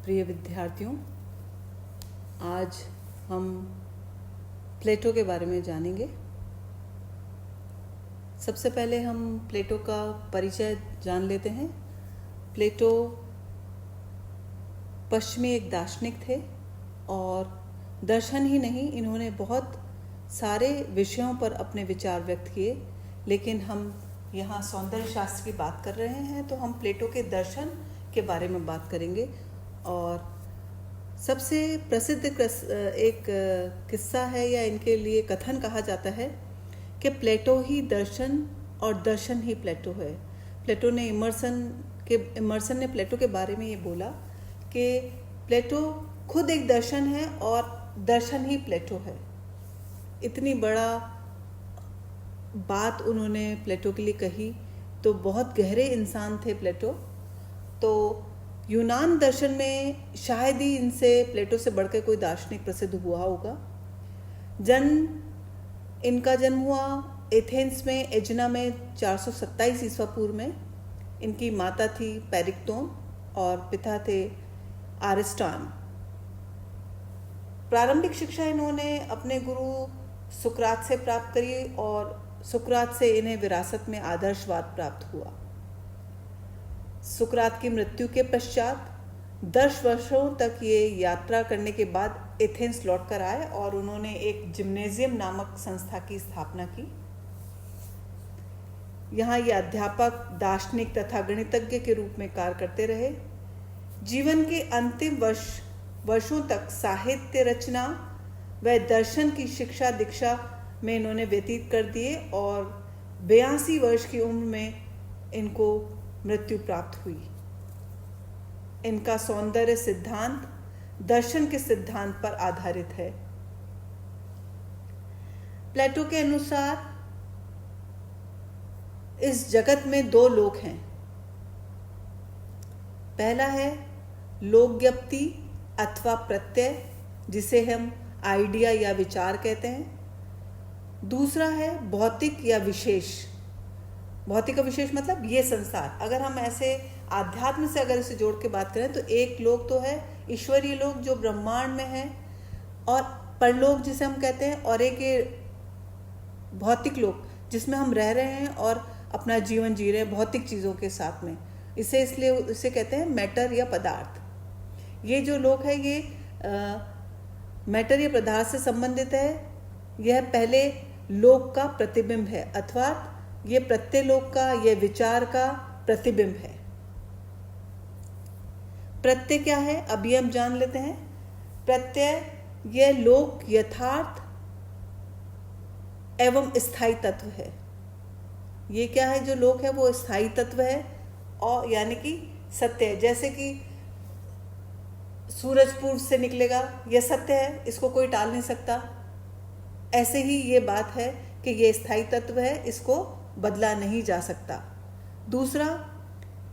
प्रिय विद्यार्थियों, आज हम प्लेटो के बारे में जानेंगे। सबसे पहले हम प्लेटो का परिचय जान लेते हैं। प्लेटो पश्चिमी एक दार्शनिक थे और दर्शन ही नहीं, इन्होंने बहुत सारे विषयों पर अपने विचार व्यक्त किए। लेकिन हम यहाँ सौंदर्य शास्त्र की बात कर रहे हैं तो हम प्लेटो के दर्शन के बारे में बात करेंगे। और सबसे प्रसिद्ध एक किस्सा है या इनके लिए कथन कहा जाता है कि प्लेटो ही दर्शन और दर्शन ही प्लेटो है। प्लेटो ने इमर्सन ने प्लेटो के बारे में ये बोला कि प्लेटो खुद एक दर्शन है और दर्शन ही प्लेटो है। इतनी बड़ा बात उन्होंने प्लेटो के लिए कही, तो बहुत गहरे इंसान थे प्लेटो। तो यूनान दर्शन में शायद ही इनसे प्लेटो से बढ़कर कोई दार्शनिक प्रसिद्ध हुआ होगा। इनका जन्म हुआ एथेंस में, एजना में 427 ईसा पूर्व में। इनकी माता थी पेरिक्टोन और पिता थे आरिस्टान। प्रारंभिक शिक्षा इन्होंने अपने गुरु सुकरात से प्राप्त करी और सुकरात से इन्हें विरासत में आदर्शवाद प्राप्त हुआ। सुकरात की मृत्यु के पश्चात 10 वर्षों तक ये यात्रा करने के बाद एथेंस लौटकर आए और उन्होंने एक जिम्नेजियम नामक संस्था की स्थापना की। यहाँ ये अध्यापक, दार्शनिक तथा गणितज्ञ के रूप में कार्य करते रहे। जीवन के अंतिम वर्षों तक साहित्य रचना व दर्शन की शिक्षा दीक्षा में इन्होंने व्यतीत कर दिए और 82 वर्ष की उम्र में इनको मृत्यु प्राप्त हुई। इनका सौंदर्य सिद्धांत दर्शन के सिद्धांत पर आधारित है। प्लेटो के अनुसार इस जगत में 2 लोक हैं। पहला है लोकज्ञप्ति अथवा प्रत्यय, जिसे हम आइडिया या विचार कहते हैं। दूसरा है भौतिक या विशेष। भौतिक का विशेष मतलब ये संसार। अगर हम ऐसे आध्यात्म से अगर इसे जोड़ के बात करें तो एक लोक तो है ईश्वरीय लोक जो ब्रह्मांड में है और परलोक जिसे हम कहते हैं, और एक ये भौतिक लोक जिसमें हम रह रहे हैं और अपना जीवन जी रहे हैं भौतिक चीज़ों के साथ में। इसलिए इसे कहते हैं मैटर या पदार्थ। ये जो लोक है ये मैटर या पदार्थ से संबंधित है। यह पहले लोक का प्रतिबिंब है, अथवा ये प्रत्यय लोक का, यह विचार का प्रतिबिंब है। प्रत्यय क्या है अभी हम जान लेते हैं। प्रत्यय यह लोक यथार्थ एवं स्थायी तत्व है। ये क्या है जो लोक है वो स्थायी तत्व है और यानी कि सत्य है। जैसे कि सूरज पूर्व से निकलेगा, यह सत्य है, इसको कोई टाल नहीं सकता। ऐसे ही ये बात है कि ये स्थायी तत्व है, इसको बदला नहीं जा सकता। दूसरा,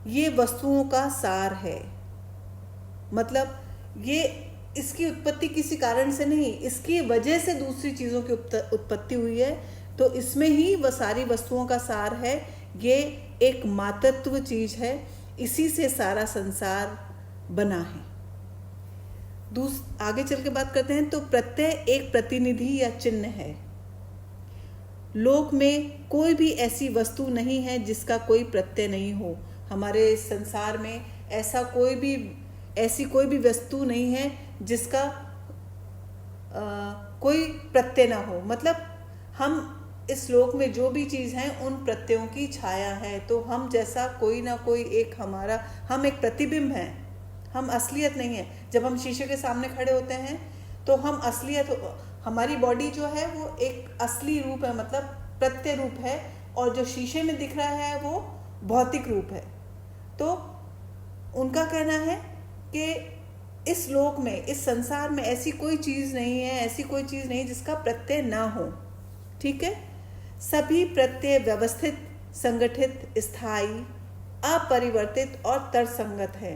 ये वस्तुओं का सार है। मतलब ये इसकी उत्पत्ति किसी कारण से नहीं, इसकी वजह से दूसरी चीज़ों की उत्पत्ति हुई है, तो इसमें ही वह सारी वस्तुओं का सार है। ये एक मातृत्व चीज है, इसी से सारा संसार बना है। आगे चल के बात करते हैं तो प्रत्यय एक प्रतिनिधि या चिन्ह है। लोक में कोई भी ऐसी वस्तु नहीं है जिसका कोई प्रत्यय नहीं हो। हमारे संसार में ऐसी कोई भी वस्तु नहीं है जिसका कोई प्रत्यय ना हो। मतलब हम इस लोक में जो भी चीज़ है उन प्रत्ययों की छाया है। तो हम जैसा कोई ना कोई हम एक प्रतिबिंब हैं, हम असलियत नहीं है। जब हम शीशे के सामने खड़े होते हैं तो हम हमारी बॉडी जो है वो एक असली रूप है, मतलब प्रत्यय रूप है, और जो शीशे में दिख रहा है वो भौतिक रूप है। तो उनका कहना है कि इस लोक में, इस संसार में ऐसी कोई चीज़ नहीं जिसका प्रत्यय ना हो। ठीक है। सभी प्रत्यय व्यवस्थित, संगठित, स्थायी, अपरिवर्तित और तर्कसंगत है।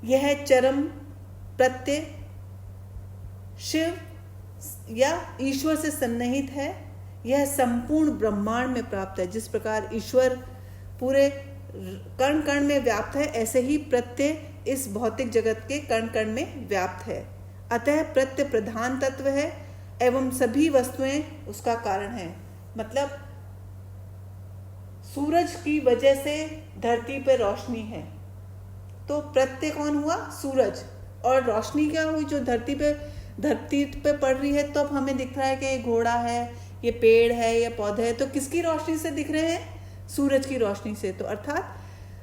यह चरम प्रत्यय शिव या ईश्वर से सन्निहित है। यह संपूर्ण ब्रह्मांड में प्राप्त है। जिस प्रकार ईश्वर पूरे कण कण में व्याप्त है, ऐसे ही प्रत्यय इस भौतिक जगत के कण कण में व्याप्त है। अतः प्रत्यय प्रधान तत्व है एवं सभी वस्तुएं उसका कारण है। मतलब सूरज की वजह से धरती पर रोशनी है, तो प्रत्यय कौन हुआ? सूरज। और रोशनी क्या हुई? जो धरती पे पड़ रही है। तो अब हमें दिख रहा है कि ये घोड़ा है, ये पेड़ है, ये पौधे है, तो किसकी रोशनी से दिख रहे हैं? सूरज की रोशनी से। तो अर्थात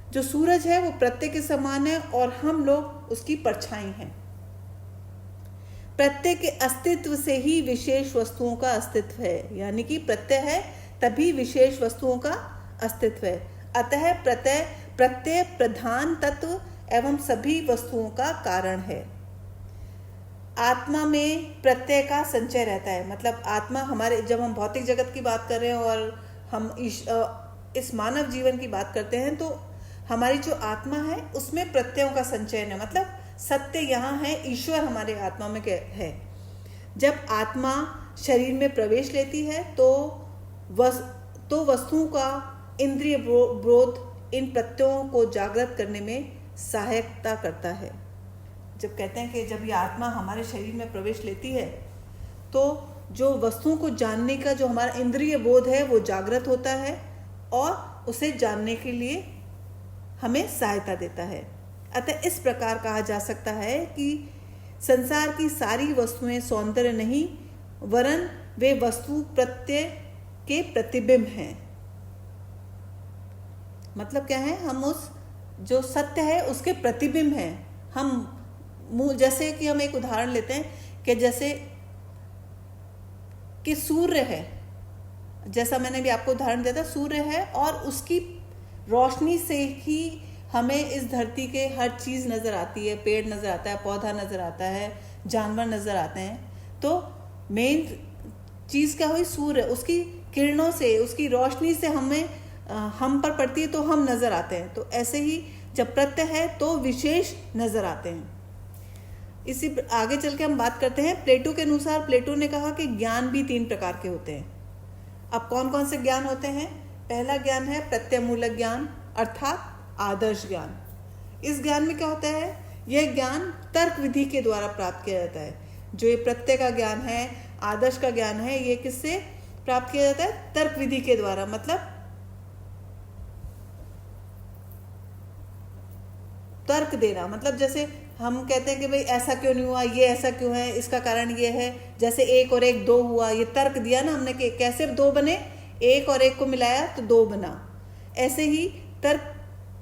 जो सूरज है वो प्रत्यय के समान है और हम लोग उसकी परछाई हैं। प्रत्यय के अस्तित्व से ही विशेष वस्तुओं का अस्तित्व है, यानी कि प्रत्यय है तभी विशेष वस्तुओं का अस्तित्व है। अतः प्रत्यय प्रधान तत्व एवं सभी वस्तुओं का कारण है। आत्मा में प्रत्यय का संचय रहता है। मतलब आत्मा हमारे, जब हम भौतिक जगत की बात कर रहे हैं और हम इस मानव जीवन की बात करते हैं, तो हमारी जो आत्मा है उसमें प्रत्ययों का संचयन है। मतलब सत्य यहाँ है, ईश्वर हमारे आत्मा में है। जब आत्मा शरीर में प्रवेश लेती है तो वस्तुओं का इंद्रिय बोध इन प्रत्ययों को जागृत करने में सहायता करता है। जब कहते हैं कि जब ये आत्मा हमारे शरीर में प्रवेश लेती है तो जो वस्तुओं को जानने का जो हमारा इंद्रिय बोध है वो जागृत होता है और उसे जानने के लिए हमें सहायता देता है। अतः इस प्रकार कहा जा सकता है कि संसार की सारी वस्तुएं सौंदर्य नहीं वरन वे वस्तु प्रत्यय के प्रतिबिंब हैं। मतलब क्या है? हम उस जो सत्य है उसके प्रतिबिंब हैं। हम जैसे कि हम एक उदाहरण लेते हैं कि जैसे कि सूर्य है, जैसा मैंने भी आपको उदाहरण दिया था, सूर्य है और उसकी रोशनी से ही हमें इस धरती के हर चीज़ नज़र आती है। पेड़ नज़र आता है, पौधा नज़र आता है, जानवर नज़र आते हैं। तो मेन चीज़ क्या हुई? सूर्य। उसकी किरणों से, उसकी रोशनी से हम पर पड़ती है तो हम नज़र आते हैं। तो ऐसे ही जब प्रत्यय है तो विशेष नज़र आते हैं। इसी आगे चल के हम बात करते हैं प्लेटो के अनुसार। प्लेटो ने कहा कि ज्ञान भी 3 प्रकार के होते हैं। अब कौन कौन से ज्ञान होते हैं? पहला ज्ञान है प्रत्ययमूलक ज्ञान अर्थात आदर्श ज्ञान। इस ज्ञान में क्या होता है? यह ज्ञान तर्क विधि के द्वारा प्राप्त किया जाता है। जो ये प्रत्यय का ज्ञान है, आदर्श का ज्ञान है, ये किससे प्राप्त किया जाता है? तर्क विधि के द्वारा। मतलब तर्क देना। मतलब जैसे हम कहते हैं कि भाई ऐसा क्यों नहीं हुआ, ये ऐसा क्यों है, इसका कारण ये है। जैसे 1 और 1 2 हुआ, ये तर्क दिया ना हमने कि कैसे 2 बने, 1 और 1 को मिलाया तो 2 बना। ऐसे ही तर्क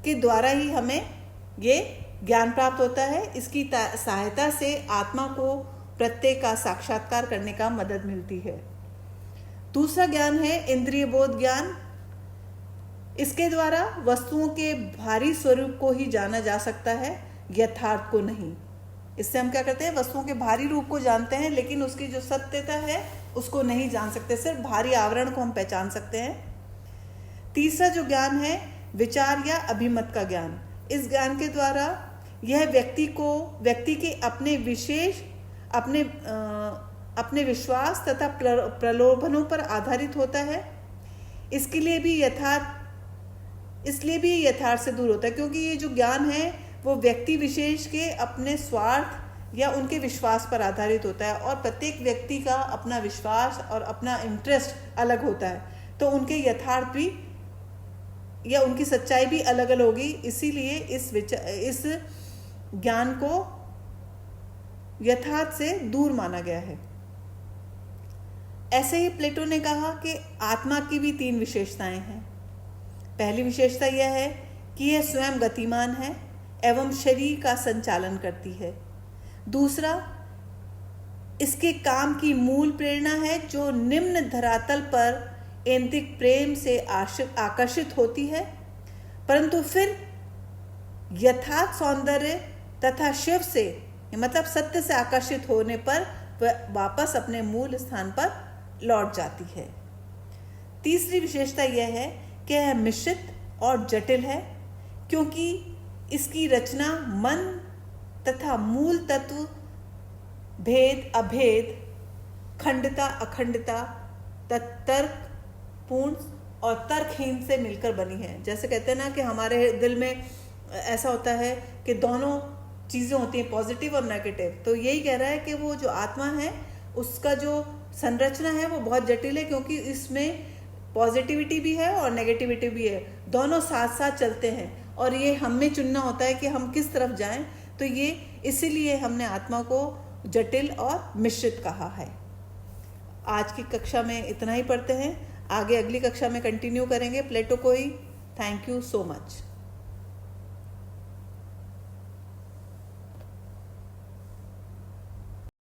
के द्वारा ही हमें ये ज्ञान प्राप्त होता है। इसकी सहायता से आत्मा को प्रत्यय का साक्षात्कार करने का मदद मिलती है। दूसरा ज्ञान है इंद्रिय बोध ज्ञान। इसके द्वारा वस्तुओं के भारी स्वरूप को ही जाना जा सकता है, यथार्थ को नहीं। इससे हम क्या करते हैं? वस्तुओं के भारी रूप को जानते हैं लेकिन उसकी जो सत्यता है उसको नहीं जान सकते। सिर्फ भारी आवरण को हम पहचान सकते हैं। तीसरा जो ज्ञान है विचार या अभिमत का ज्ञान। इस ज्ञान के द्वारा यह व्यक्ति के अपने विश्वास तथा प्रलोभनों पर आधारित होता है। इसलिए भी यथार्थ से दूर होता है, क्योंकि ये जो ज्ञान है वो व्यक्ति विशेष के अपने स्वार्थ या उनके विश्वास पर आधारित होता है और प्रत्येक व्यक्ति का अपना विश्वास और अपना इंटरेस्ट अलग होता है। तो उनके यथार्थ भी या उनकी सच्चाई भी अलग अलग होगी। इसीलिए इस ज्ञान को यथार्थ से दूर माना गया है। ऐसे ही प्लेटो ने कहा कि आत्मा की भी 3 विशेषताएं हैं। पहली विशेषता यह है कि यह स्वयं गतिमान है एवं शरीर का संचालन करती है। दूसरा, इसके काम की मूल प्रेरणा है जो निम्न धरातल पर ऐंतिक प्रेम से आकर्षित होती है, परंतु फिर यथार्थ सौंदर्य तथा शिव से मतलब सत्य से आकर्षित होने पर वह वापस अपने मूल स्थान पर लौट जाती है। तीसरी विशेषता यह है कि यह मिश्रित और जटिल है, क्योंकि इसकी रचना मन तथा मूल तत्व भेद अभेद, खंडता अखंडता, तर्क पूर्ण और तर्कहीन से मिलकर बनी है। जैसे कहते हैं ना कि हमारे दिल में ऐसा होता है कि दोनों चीज़ें होती हैं, पॉजिटिव और नेगेटिव। तो यही कह रहा है कि वो जो आत्मा है उसका जो संरचना है वो बहुत जटिल है, क्योंकि इसमें पॉजिटिविटी भी है और नेगेटिविटी भी है, दोनों साथ साथ चलते हैं और ये हमें चुनना होता है कि हम किस तरफ जाएं। तो ये इसीलिए हमने आत्मा को जटिल और मिश्रित कहा है। आज की कक्षा में इतना ही पढ़ते हैं, आगे अगली कक्षा में कंटिन्यू करेंगे प्लेटो को ही। Thank you so much.